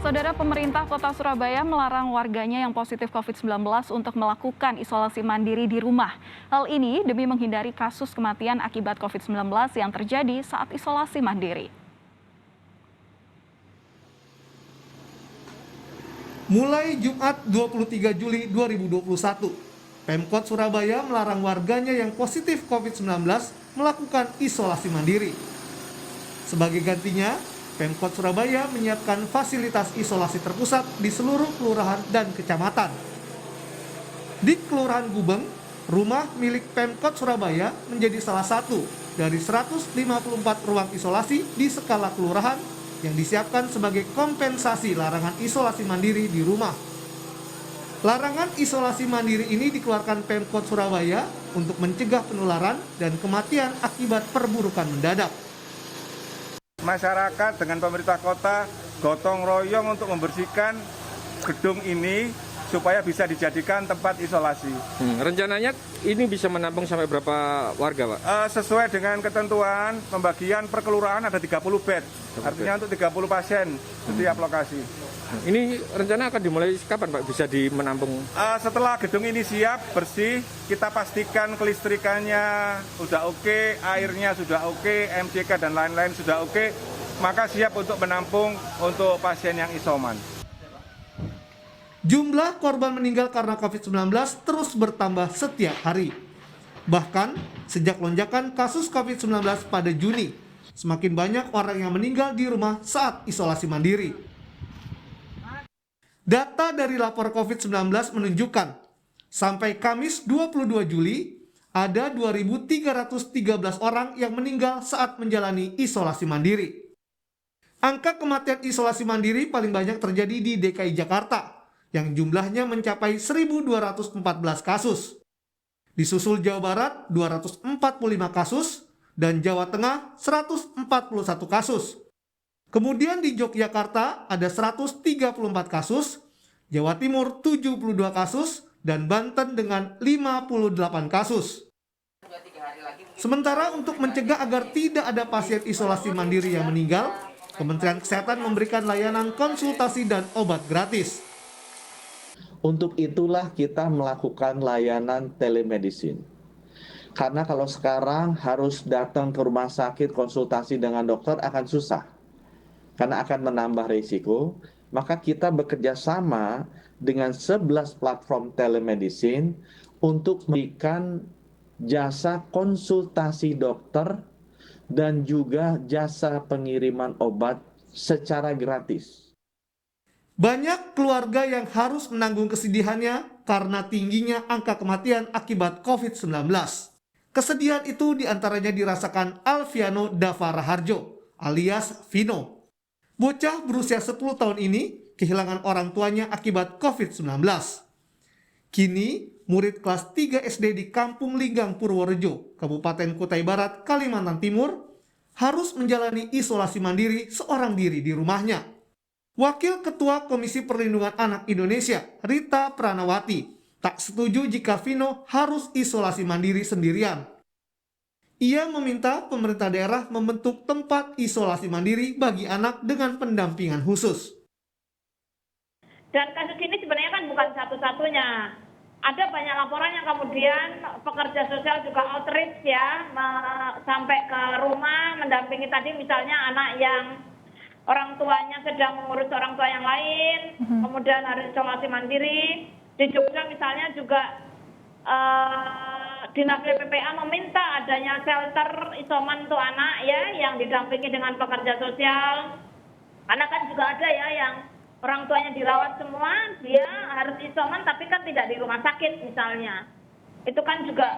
Saudara, pemerintah Kota Surabaya melarang warganya yang positif COVID-19 untuk melakukan isolasi mandiri di rumah. Hal ini demi menghindari kasus kematian akibat COVID-19 yang terjadi saat isolasi mandiri. Mulai Jumat 23 Juli 2021, Pemkot Surabaya melarang warganya yang positif COVID-19 melakukan isolasi mandiri. Sebagai gantinya, Pemkot Surabaya menyiapkan fasilitas isolasi terpusat di seluruh kelurahan dan kecamatan. Di Kelurahan Gubeng, rumah milik Pemkot Surabaya menjadi salah satu dari 154 ruang isolasi di skala kelurahan yang disiapkan sebagai kompensasi larangan isolasi mandiri di rumah. Larangan isolasi mandiri ini dikeluarkan Pemkot Surabaya untuk mencegah penularan dan kematian akibat perburukan mendadak. Masyarakat dengan pemerintah kota gotong royong untuk membersihkan gedung ini supaya bisa dijadikan tempat isolasi. Rencananya ini bisa menampung sampai berapa warga, Pak? Sesuai dengan ketentuan pembagian per kelurahan ada 30 bed. Artinya untuk 30 pasien setiap lokasi. Ini rencana akan dimulai kapan, Pak? Bisa menampung? Setelah gedung ini siap, bersih, kita pastikan kelistrikannya sudah oke, airnya sudah oke, MCK dan lain-lain sudah oke, maka siap untuk menampung untuk pasien yang isoman. Jumlah korban meninggal karena COVID-19 terus bertambah setiap hari. Bahkan, sejak lonjakan kasus COVID-19 pada Juni, semakin banyak orang yang meninggal di rumah saat isolasi mandiri. Data dari lapor COVID-19 menunjukkan, sampai Kamis 22 Juli, ada 2.313 orang yang meninggal saat menjalani isolasi mandiri. Angka kematian isolasi mandiri paling banyak terjadi di DKI Jakarta, yang jumlahnya mencapai 1.214 kasus. Disusul Jawa Barat 245 kasus dan Jawa Tengah 141 kasus. Kemudian di Yogyakarta ada 134 kasus, Jawa Timur 72 kasus, dan Banten dengan 58 kasus. Sementara untuk mencegah agar tidak ada pasien isolasi mandiri yang meninggal, Kementerian Kesehatan memberikan layanan konsultasi dan obat gratis. Untuk itulah kita melakukan layanan telemedicine. Karena kalau sekarang harus datang ke rumah sakit konsultasi dengan dokter akan susah. Karena akan menambah risiko, maka kita bekerja sama dengan 11 platform telemedicine untuk memberikan jasa konsultasi dokter dan juga jasa pengiriman obat secara gratis. Banyak keluarga yang harus menanggung kesedihannya karena tingginya angka kematian akibat COVID-19. Kesedihan itu diantaranya dirasakan Alfiano Dava Raharjo alias Vino. Bocah berusia 10 tahun ini kehilangan orang tuanya akibat COVID-19. Kini, murid kelas 3 SD di Kampung Linggang Purworejo, Kabupaten Kutai Barat, Kalimantan Timur, harus menjalani isolasi mandiri seorang diri di rumahnya. Wakil Ketua Komisi Perlindungan Anak Indonesia, Rita Pranawati, tak setuju jika Vino harus isolasi mandiri sendirian. Ia meminta pemerintah daerah membentuk tempat isolasi mandiri bagi anak dengan pendampingan khusus. Dan kasus ini sebenarnya kan bukan satu-satunya. Ada banyak laporan yang kemudian pekerja sosial juga outreach ya, sampai ke rumah mendampingi tadi misalnya anak yang orang tuanya sedang mengurus orang tua yang lain, kemudian harus isolasi mandiri. Di Jogja misalnya juga Dinas PPA meminta adanya shelter isoman untuk anak ya, yang didampingi dengan pekerja sosial. Karena kan juga ada ya yang orang tuanya dirawat semua, dia harus isoman tapi kan tidak di rumah sakit misalnya. Itu kan juga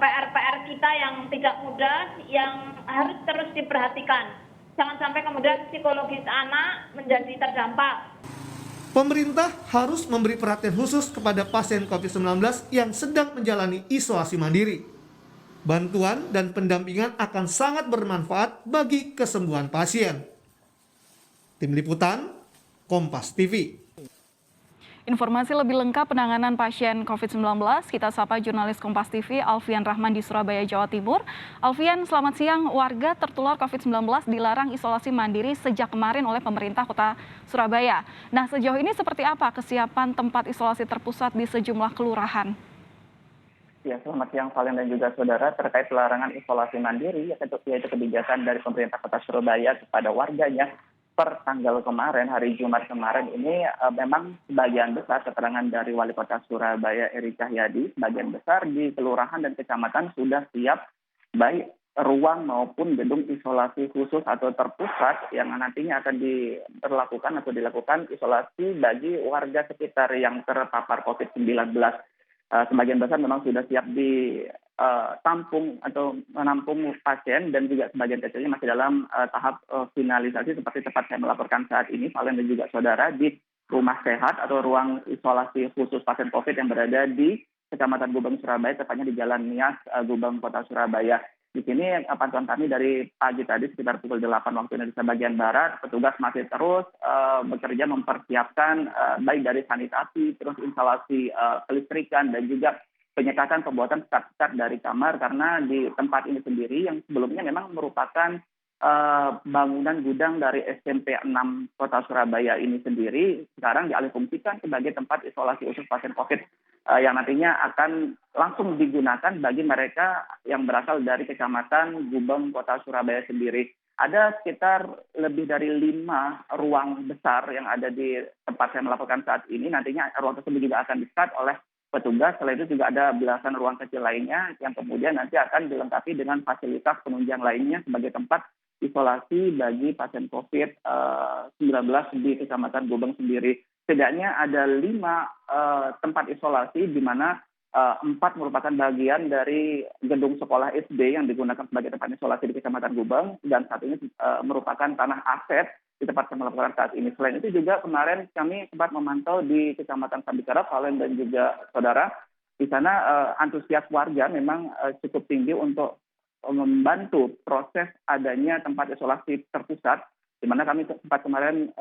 PR-PR kita yang tidak mudah, yang harus terus diperhatikan. Jangan sampai kemudian psikologis anak menjadi terdampak. Pemerintah harus memberi perhatian khusus kepada pasien COVID-19 yang sedang menjalani isolasi mandiri. Bantuan dan pendampingan akan sangat bermanfaat bagi kesembuhan pasien. Tim Liputan, Kompas TV. Informasi lebih lengkap penanganan pasien COVID-19, kita sapa jurnalis Kompas TV Alfian Rahman di Surabaya, Jawa Timur. Alfian, selamat siang. Warga tertular COVID-19 dilarang isolasi mandiri sejak kemarin oleh pemerintah Kota Surabaya. Nah, sejauh ini seperti apa kesiapan tempat isolasi terpusat di sejumlah kelurahan? Ya, selamat siang Valen dan juga saudara. Terkait larangan isolasi mandiri, yaitu kebijakan dari pemerintah Kota Surabaya kepada warganya per tanggal kemarin, hari Jumat kemarin ini memang sebagian besar keterangan dari Wali Kota Surabaya Eri Cahyadi, sebagian besar di kelurahan dan kecamatan sudah siap baik ruang maupun gedung isolasi khusus atau terpusat yang nantinya akan dilakukan isolasi bagi warga sekitar yang terpapar COVID-19. Sebagian besar memang sudah siap ditampung atau menampung pasien dan juga sebagian kecilnya masih dalam tahap finalisasi seperti tempat saya melaporkan saat ini, Valen dan juga saudara, di rumah sehat atau ruang isolasi khusus pasien COVID yang berada di Kecamatan Gubeng, Surabaya, tepatnya di Jalan Nias, Gubeng, Kota Surabaya. Di sini pantauan kami dari pagi tadi sekitar pukul 8 waktu Indonesia bagian Barat, petugas masih terus bekerja mempersiapkan baik dari sanitasi, terus instalasi kelistrikan dan juga penyekatan pembuatan sekat-sekat dari kamar, karena di tempat ini sendiri yang sebelumnya memang merupakan bangunan gudang dari SMP 6 Kota Surabaya ini sendiri sekarang dialihfungsikan sebagai tempat isolasi khusus pasien COVID yang nantinya akan langsung digunakan bagi mereka yang berasal dari Kecamatan Gubeng, Kota Surabaya sendiri. Ada sekitar lebih dari 5 ruang besar yang ada di tempat saya melaporkan saat ini. Nantinya ruang tersebut juga akan di-sekat oleh petugas. Selain itu juga ada belasan ruang kecil lainnya yang kemudian nanti akan dilengkapi dengan fasilitas penunjang lainnya sebagai tempat isolasi bagi pasien COVID-19 di Kecamatan Gubeng sendiri. Setidaknya ada 5 tempat isolasi di mana 4 merupakan bagian dari gedung sekolah SD yang digunakan sebagai tempat isolasi di Kecamatan Gubeng, dan saat ini merupakan tanah aset di tempat kami melaporkan saat ini. Selain itu juga kemarin kami sempat memantau di Kecamatan Sambikara, Valen dan juga saudara. Di sana antusias warga memang cukup tinggi untuk membantu proses adanya tempat isolasi terpusat, di mana kami sempat kemarin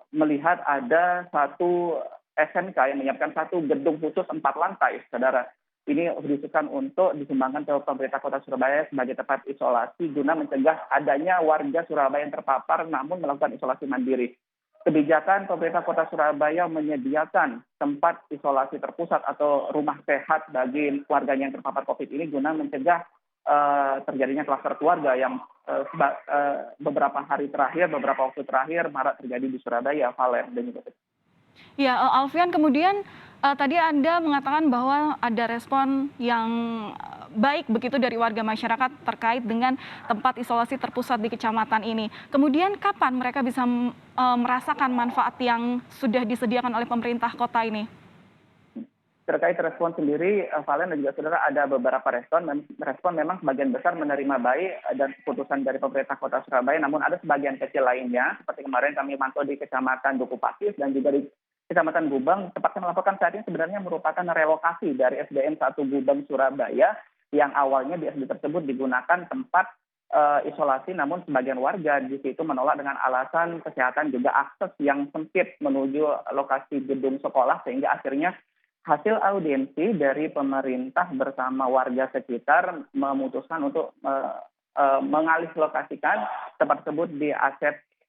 melihat ada satu SMK yang menyiapkan satu gedung khusus 4 lantai, saudara. Ini disusun untuk disumbangkan ke pemerintah Kota Surabaya sebagai tempat isolasi guna mencegah adanya warga Surabaya yang terpapar namun melakukan isolasi mandiri. Kebijakan pemerintah Kota Surabaya menyediakan tempat isolasi terpusat atau rumah sehat bagi warganya yang terpapar COVID ini guna mencegah terjadinya kluster keluarga yang beberapa waktu terakhir marak terjadi di Surabaya, Valen dan juga. Ya, Alfian, kemudian tadi Anda mengatakan bahwa ada respon yang baik begitu dari warga masyarakat terkait dengan tempat isolasi terpusat di kecamatan ini. Kemudian kapan mereka bisa merasakan manfaat yang sudah disediakan oleh pemerintah kota ini? Terkait respon sendiri, Valen dan juga saudara, ada beberapa respon memang sebagian besar menerima baik dan keputusan dari pemerintah Kota Surabaya, namun ada sebagian kecil lainnya, seperti kemarin kami mantau di Kecamatan Duku Pakis dan juga di Kecamatan Gubeng, tepatnya melaporkan saat ini sebenarnya merupakan relokasi dari SDN 1 Gubeng, Surabaya, yang awalnya di SD tersebut digunakan tempat isolasi, namun sebagian warga di situ menolak dengan alasan kesehatan juga akses yang sempit menuju lokasi gedung sekolah, sehingga akhirnya hasil audiensi dari pemerintah bersama warga sekitar memutuskan untuk mengalih lokasikan tempat tersebut di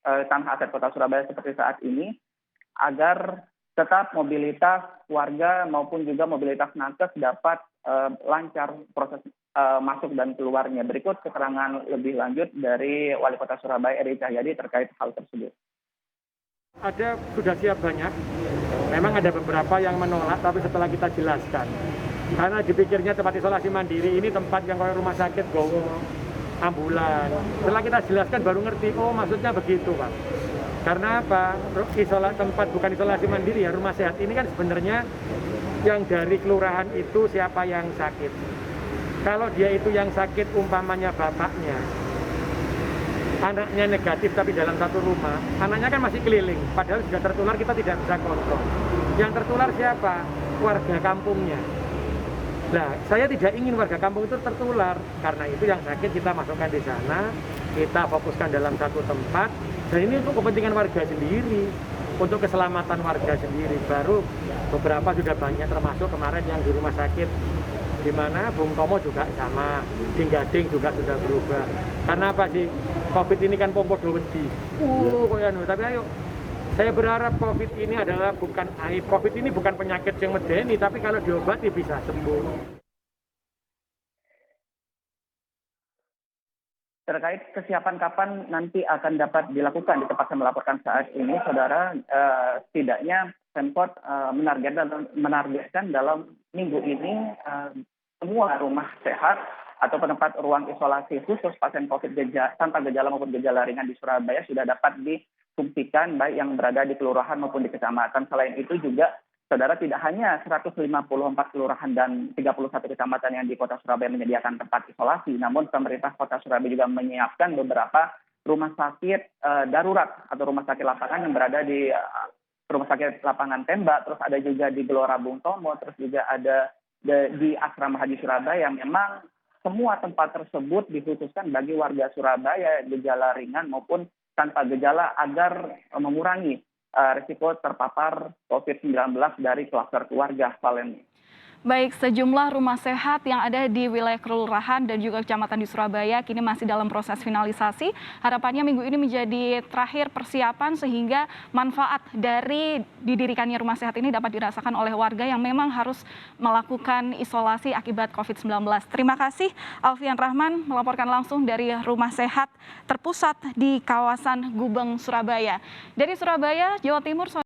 tanah aset Kota Surabaya seperti saat ini, agar tetap mobilitas warga maupun juga mobilitas nakes dapat lancar proses masuk dan keluarnya. Berikut keterangan lebih lanjut dari Wali Kota Surabaya Eri Cahyadi terkait hal tersebut. Sudah siap banyak. Memang ada beberapa yang menolak, tapi setelah kita jelaskan, karena dipikirnya tempat isolasi mandiri ini tempat yang kayak rumah sakit, gowo, ambulan. Setelah kita jelaskan baru ngerti, oh maksudnya begitu, Pak. Karena apa? Tempat bukan isolasi mandiri ya, rumah sehat ini kan sebenarnya yang dari kelurahan itu siapa yang sakit. Kalau dia itu yang sakit umpamanya bapaknya, anaknya negatif tapi dalam satu rumah, anaknya kan masih keliling, padahal sudah tertular, kita tidak bisa kontrol. Yang tertular siapa? Warga kampungnya. Nah, saya tidak ingin warga kampung itu tertular, karena itu yang sakit kita masukkan di sana, kita fokuskan dalam satu tempat, dan ini untuk kepentingan warga sendiri. untuk keselamatan warga sendiri. Baru beberapa sudah banyak, termasuk kemarin yang di rumah sakit di mana Bung Tomo juga sama, di Gading juga sudah berubah. Karena apa sih? COVID ini kan pompo wedi. Tapi ayo, saya berharap COVID ini adalah bukan aib. COVID ini bukan penyakit yang medeni, tapi kalau diobati bisa sembuh. Terkait kesiapan kapan nanti akan dapat dilakukan di tempat saya melaporkan saat ini, saudara, setidaknya Pemkot menargetkan dalam minggu ini semua rumah sehat atau tempat ruang isolasi khusus pasien COVID tanpa gejala maupun gejala ringan di Surabaya sudah dapat difungsikan, baik yang berada di kelurahan maupun di kecamatan. Selain itu juga, saudara, tidak hanya 154 kelurahan dan 31 kecamatan yang di kota Surabaya menyediakan tempat isolasi, namun pemerintah kota Surabaya juga menyiapkan beberapa rumah sakit darurat atau rumah sakit lapangan yang berada di rumah sakit lapangan Tembak, terus ada juga di Gelora Bung Tomo, terus juga ada di Asrama Haji Surabaya. Memang semua tempat tersebut dikhususkan bagi warga Surabaya gejala ringan maupun tanpa gejala agar mengurangi risiko terpapar COVID-19 dari kluster keluarga, Valen. Baik, sejumlah rumah sehat yang ada di wilayah kelurahan dan juga kecamatan di Surabaya kini masih dalam proses finalisasi. Harapannya minggu ini menjadi terakhir persiapan sehingga manfaat dari didirikannya rumah sehat ini dapat dirasakan oleh warga yang memang harus melakukan isolasi akibat COVID-19. Terima kasih Alfian Rahman melaporkan langsung dari rumah sehat terpusat di kawasan Gubeng, Surabaya. Dari Surabaya, Jawa Timur.